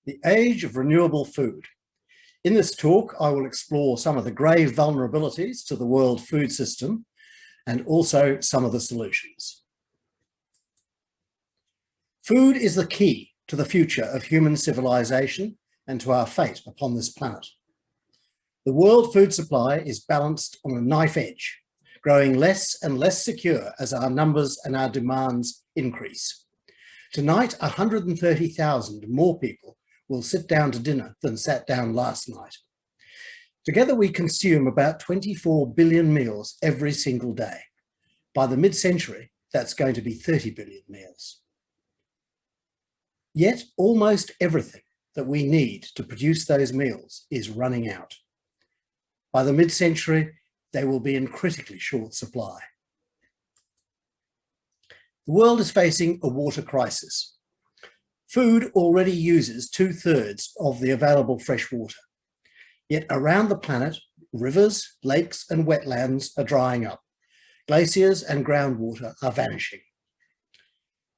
The age of renewable food. In this talk, I will explore some of the grave vulnerabilities to the world food system and also some of the solutions. Food is the key to the future of human civilization and to our fate upon this planet. The world food supply is balanced on a knife edge, growing less and less secure as our numbers and our demands increase. Tonight, 130,000 more people will sit down to dinner than sat down last night. Together we consume about 24 billion meals every single day. By the mid-century, that's going to be 30 billion meals. Yet almost everything that we need to produce those meals is running out. By the mid-century, they will be in critically short supply. The world is facing a water crisis. Food already uses 2/3 of the available fresh water. Yet around the planet, rivers, lakes and wetlands are drying up. Glaciers and groundwater are vanishing.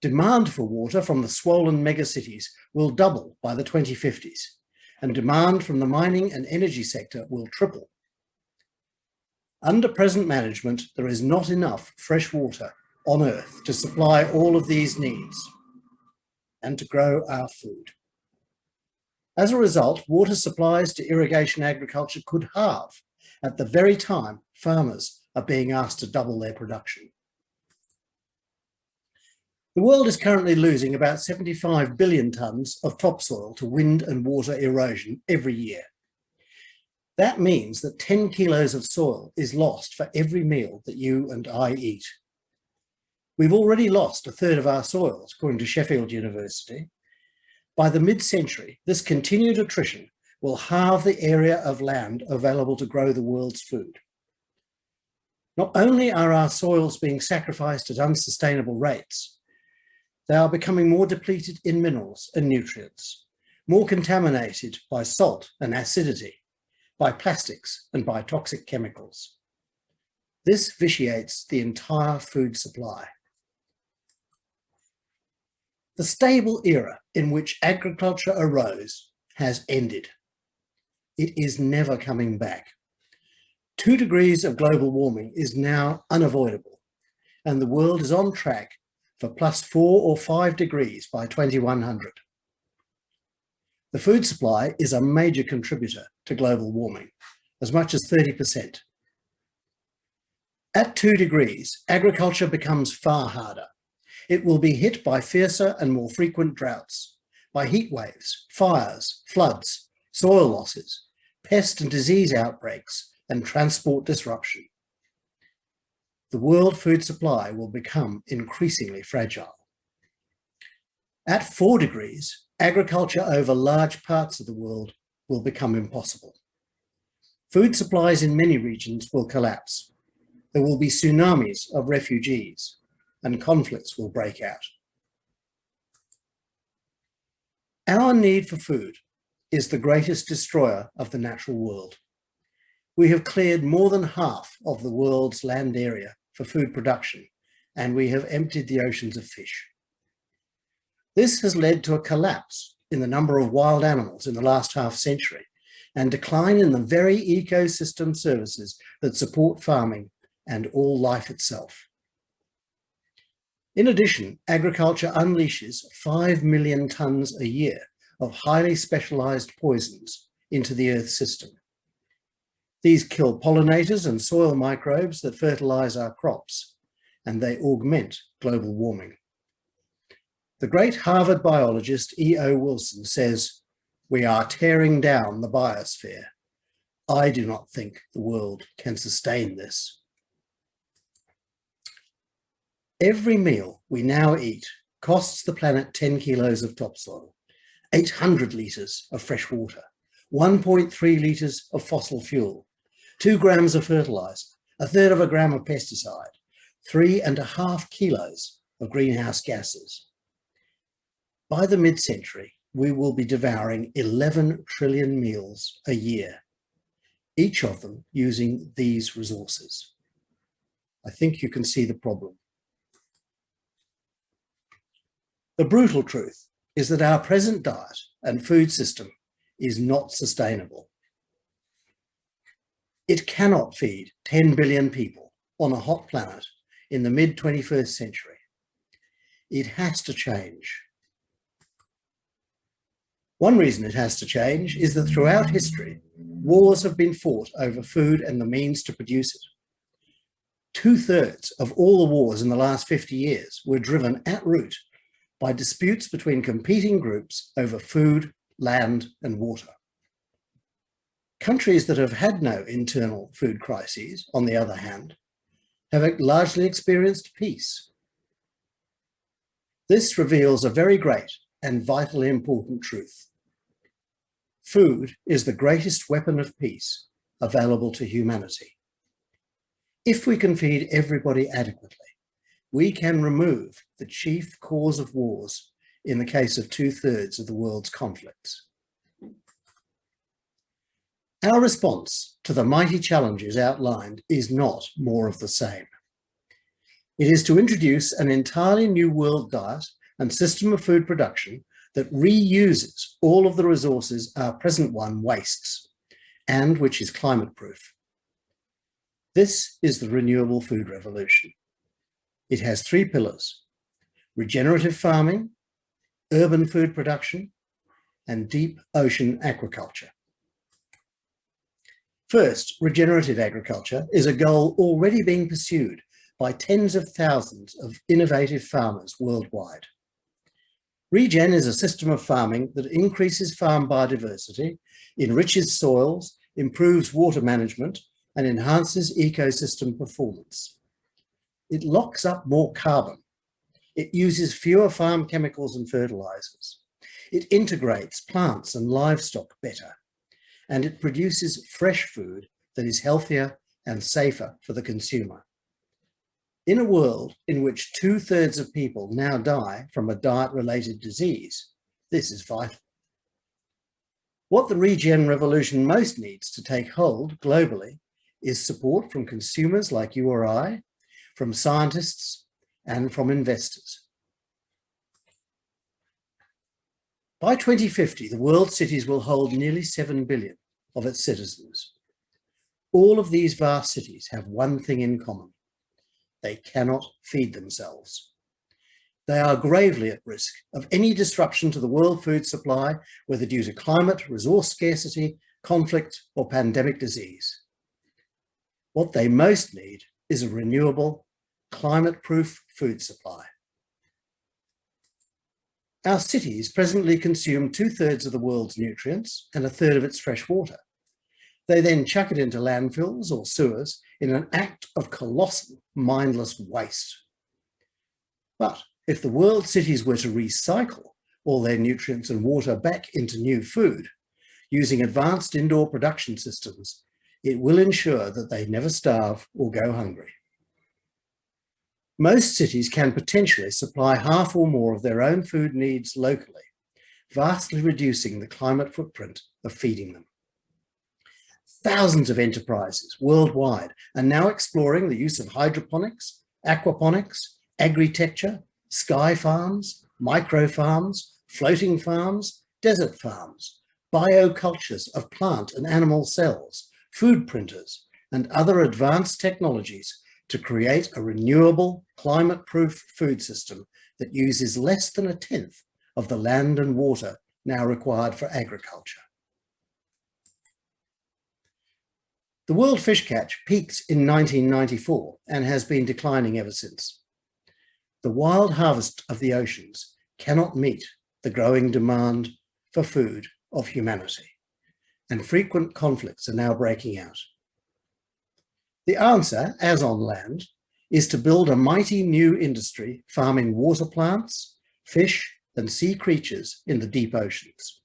Demand for water from the swollen megacities will double by the 2050s, and demand from the mining and energy sector will triple. Under present management, there is not enough fresh water on Earth to supply all of these needs and to grow our food. As a result, water supplies to irrigation agriculture could halve at the very time farmers are being asked to double their production. The world is currently losing about 75 billion tonnes of topsoil to wind and water erosion every year. That means that 10 kilos of soil is lost for every meal that you and I eat. We've already lost 1/3 of our soils, according to Sheffield University. By the mid-century, this continued attrition will halve the area of land available to grow the world's food. Not only are our soils being sacrificed at unsustainable rates, they are becoming more depleted in minerals and nutrients, more contaminated by salt and acidity, by plastics and by toxic chemicals. This vitiates the entire food supply. The stable era in which agriculture arose has ended. It is never coming back. 2 degrees of global warming is now unavoidable, and the world is on track for +4 or 5 degrees by 2100. The food supply is a major contributor to global warming, as much as 30%. At 2 degrees, agriculture becomes far harder. It will be hit by fiercer and more frequent droughts, by heat waves, fires, floods, soil losses, pest and disease outbreaks, and transport disruption. The world food supply will become increasingly fragile. At 4 degrees, agriculture over large parts of the world will become impossible. Food supplies in many regions will collapse. There will be tsunamis of refugees, and conflicts will break out. Our need for food is the greatest destroyer of the natural world. We have cleared more than half of the world's land area for food production, and we have emptied the oceans of fish. This has led to a collapse in the number of wild animals in the last half century, and decline in the very ecosystem services that support farming and all life itself. In addition, agriculture unleashes 5 million tonnes a year of highly specialised poisons into the Earth system. These kill pollinators and soil microbes that fertilise our crops, and they augment global warming. The great Harvard biologist E.O. Wilson says, "We are tearing down the biosphere. I do not think the world can sustain this." Every meal we now eat costs the planet 10 kilos of topsoil, 800 litres of fresh water, 1.3 litres of fossil fuel, 2 grams of fertiliser, 1/3 of a gram of pesticide, 3.5 kilos of greenhouse gases. By the mid-century, we will be devouring 11 trillion meals a year, each of them using these resources. I think you can see the problem. The brutal truth is that our present diet and food system is not sustainable. It cannot feed 10 billion people on a hot planet in the mid-21st century. It has to change. One reason it has to change is that throughout history, wars have been fought over food and the means to produce it. 2/3 of all the wars in the last 50 years were driven at root by disputes between competing groups over food, land, and water. Countries that have had no internal food crises, on the other hand, have largely experienced peace. This reveals a very great and vitally important truth. Food is the greatest weapon of peace available to humanity. If we can feed everybody adequately, we can remove the chief cause of wars in the case of 2/3 of the world's conflicts. Our response to the mighty challenges outlined is not more of the same. It is to introduce an entirely new world diet and system of food production that reuses all of the resources our present one wastes, and which is climate-proof. This is the renewable food revolution. It has 3 pillars: regenerative farming, urban food production, and deep ocean aquaculture. First, regenerative agriculture is a goal already being pursued by tens of thousands of innovative farmers worldwide. Regen is a system of farming that increases farm biodiversity, enriches soils, improves water management, and enhances ecosystem performance. It locks up more carbon. It uses fewer farm chemicals and fertilizers. It integrates plants and livestock better. And it produces fresh food that is healthier and safer for the consumer. In a world in which 2/3 of people now die from a diet-related disease, this is vital. What the regen revolution most needs to take hold globally is support from consumers like you or I, from scientists, and from investors. By 2050, the world's cities will hold nearly 7 billion of its citizens. All of these vast cities have one thing in common: they cannot feed themselves. They are gravely at risk of any disruption to the world food supply, whether due to climate, resource scarcity, conflict, or pandemic disease. What they most need is a renewable, climate-proof food supply. Our cities presently consume 2/3 of the world's nutrients and 1/3 of its fresh water. They then chuck it into landfills or sewers in an act of colossal, mindless waste. But if the world's cities were to recycle all their nutrients and water back into new food, using advanced indoor production systems, it will ensure that they never starve or go hungry. Most cities can potentially supply half or more of their own food needs locally, vastly reducing the climate footprint of feeding them. Thousands of enterprises worldwide are now exploring the use of hydroponics, aquaponics, agritecture, sky farms, micro farms, floating farms, desert farms, biocultures of plant and animal cells, food printers, and other advanced technologies to create a renewable, climate-proof food system that uses less than 1/10 of the land and water now required for agriculture. The world fish catch peaked in 1994 and has been declining ever since. The wild harvest of the oceans cannot meet the growing demand for food of humanity, and frequent conflicts are now breaking out. The answer, as on land, is to build a mighty new industry farming water plants, fish, and sea creatures in the deep oceans.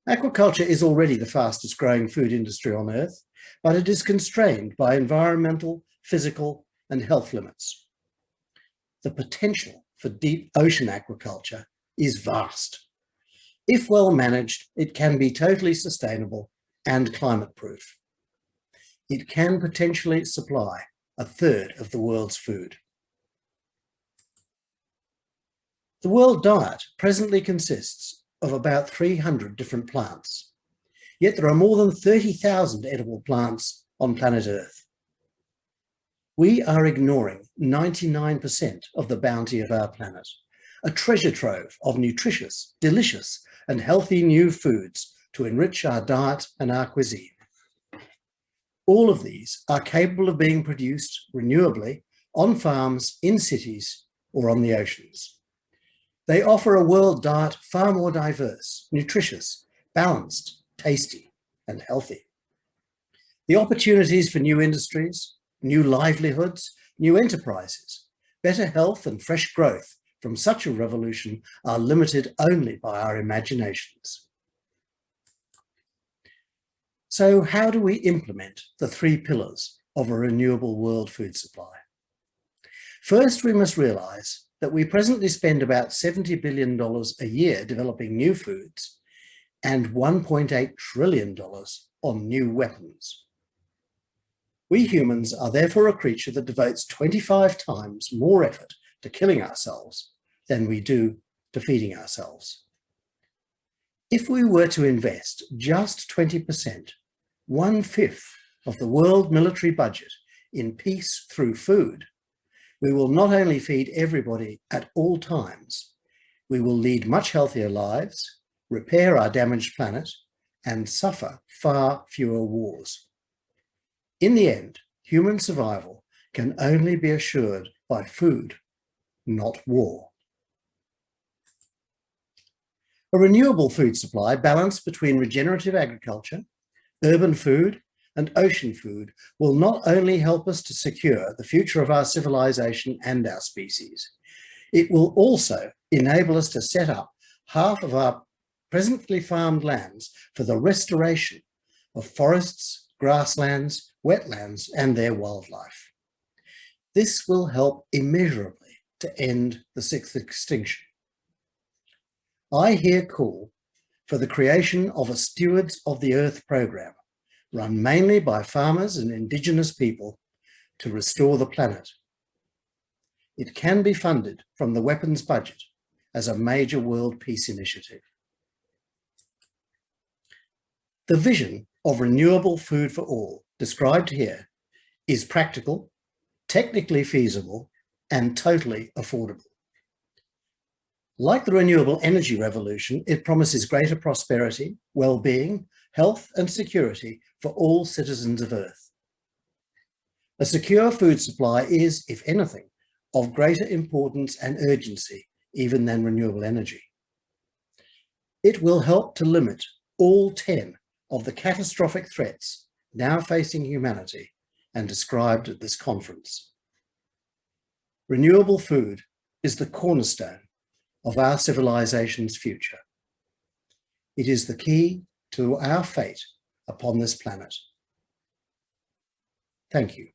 Aquaculture is already the fastest growing food industry on Earth, but it is constrained by environmental, physical, and health limits. The potential for deep ocean aquaculture is vast. If well managed, it can be totally sustainable and climate-proof. It can potentially supply 1/3 of the world's food. The world diet presently consists of about 300 different plants. Yet there are more than 30,000 edible plants on planet Earth. We are ignoring 99% of the bounty of our planet, a treasure trove of nutritious, delicious, and healthy new foods to enrich our diet and our cuisine. All of these are capable of being produced renewably on farms, in cities, or on the oceans. They offer a world diet far more diverse, nutritious, balanced, tasty, and healthy. The opportunities for new industries, new livelihoods, new enterprises, better health and fresh growth from such a revolution are limited only by our imaginations. So how do we implement the 3 pillars of a renewable world food supply? First, we must realise that we presently spend about $70 billion a year developing new foods and $1.8 trillion on new weapons. We humans are therefore a creature that devotes 25 times more effort to killing ourselves than we do to feeding ourselves. If we were to invest just 20%, 1/5 of the world military budget in peace through food, we will not only feed everybody at all times, we will lead much healthier lives, repair our damaged planet, and suffer far fewer wars. In the end, human survival can only be assured by food, not war. A renewable food supply balanced between regenerative agriculture, urban food, and ocean food will not only help us to secure the future of our civilization and our species, it will also enable us to set up half of our presently farmed lands for the restoration of forests, grasslands, wetlands, and their wildlife. This will help immeasurably to end the 6th extinction. I here call for the creation of a Stewards of the Earth program, run mainly by farmers and indigenous people, to restore the planet. It can be funded from the weapons budget as a major world peace initiative. The vision of renewable food for all, described here, is practical, technically feasible, and totally affordable. Like the renewable energy revolution, it promises greater prosperity, well-being, health, and security for all citizens of Earth. A secure food supply is, if anything, of greater importance and urgency even than renewable energy. It will help to limit all 10 of the catastrophic threats now facing humanity and described at this conference. Renewable food is the cornerstone of our civilization's future. It is the key to our fate upon this planet. Thank you.